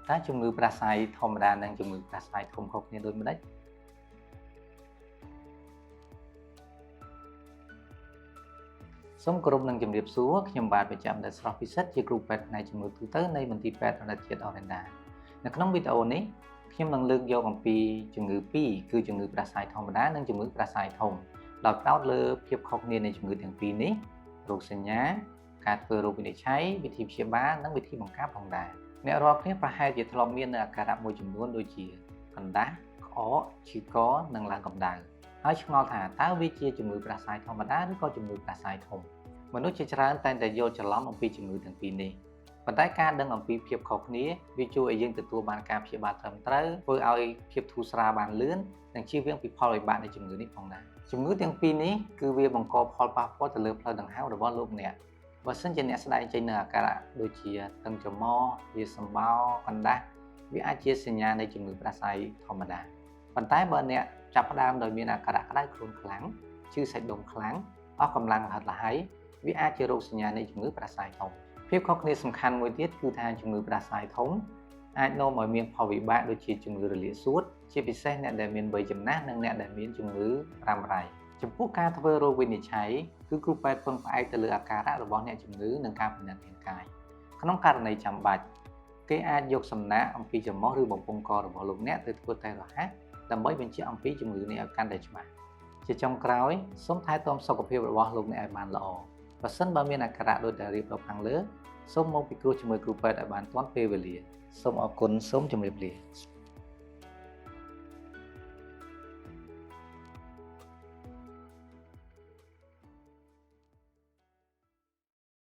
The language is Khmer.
តើជំងឺផ្ដាសាយធម្មតានិងជំងឺផ្ដាសាយធំខុសគ្នាដូចម្តេចសូមគោរពនឹងជម្រាបសួរខ្ញុំបាទវិជ្ជបណ្ឌិតស្រស់ពិសិដ្ឋជាគ្រូពេទ្យផ្នែកជំងឺទូទៅនៃមន្ទីរពេទ្យរដ្ឋជាតិអូរ៉េនដានៅក្នុងវីដេអូនេះខ្ញុំនឹងលើកយកអំពីជំងឺពីរគឺជំងឺផ្ដាសាយធម្មតានិងជំងឺផ្ដាសាយធំដោយផ្ដោតលើភាពខុសគ្នានៃជំងឺទាំងពីរនេះរោគសញ្ញាការធ្វើរោគវិនិច្ឆ័យវិធីព្យាបាលនិងវិធីបង្ការផងដែរអ្នករាល់គ្នាប្រហែលជាធ្លាប់មាននៅអាការៈមួយចំនួនដូចជាកណ្ដាស់ក្អកឈឺកនិងឡើងកម្ដៅហើយឆ្ងល់ថាតើវាជាជំងឺផ្ដាសាយធម្មតាឬក៏ជំងឺផ្ដាសាយធំមនុស្សជាច្រើនតែងតែយល់ច្រឡំអំពីជំងឺទាំងពីរនេះប៉ុន្តែការដឹងអំពីភាពខុសគ្នាវាជួយឲ្យយើងទទួលបានការព្យាបាលត្រឹមត្រូវធ្វើឲ្យភាពធូរស្រាលបានលឿននិងជៀសវាងពីផលវិបាកនៃជំងឺនេះផងដែរជំងឺទាំងពីរនេះគឺវាបង្កផលប៉ះពាល់ទៅលើផ្លូវដង្ហើមរបស់លោកអ្នកបើសិនជាអ្នកស្ដែងចេញនូវអាការៈដូចជាតឹងច្រមុះវាសម្បោរកណ្ដាស់វាអាចជាសញ្ញានៃជំងឺផ្ដាសាយធម្មតាប៉ុន្តែបើអ្នកចាប់ផ្ដើមដោយមានអាការៈក្តៅខ្លួនខ្លាំងឈឺសាច់ដុំខ្លាំងអស់កម្លាំងរហ័សរហៃវាអាចជារោគសញ្ញានៃជំងឺផ្ដាសាយធំភាពខុសគ្នាសំខាន់មួយទៀតគឺថាជំងឺផ្ដាសាយធំអាចនាំឲ្យមានផលវិបាកដូចជាជំងឺរលាកសួតជាពិសេសអ្នកដែលមានវ័យចំណាស់និងអ្នកដែលមានជំងឺរ៉ាំរ៉ៃចំពោះការធ្វើរោគវិនិច្ឆ័យគឺគ្រូពេទ្យពឹងផ្អែកទៅលើអាការៈរបស់អ្នកជំងឺនិងការពិនិត្យរាងកាយក្នុងករណីចាំបាច់គេអាចយកសំណាកអំពីច្រមុះឬបំពង់ករបស់លោកអ្នកទៅធ្វើតេស្តរហ័សដើម្បីបញ្ជាក់អំពីជំងឺនេះឲ្យកាន់តែច្បាស់ជាចុងក្រោយសូមថែទាំសុខភាពរបស់លោកអ្នកឲ្យបានល្អបើសិនបើមានអាការៈដូចដែលរៀបរាប់ខាងលើសូមមកពិគ្រោះជាមួយគ្រូពេទ្យឲ្យបានទាន់ពេលវេលាសូមអរគុណសូមជម្រាបលា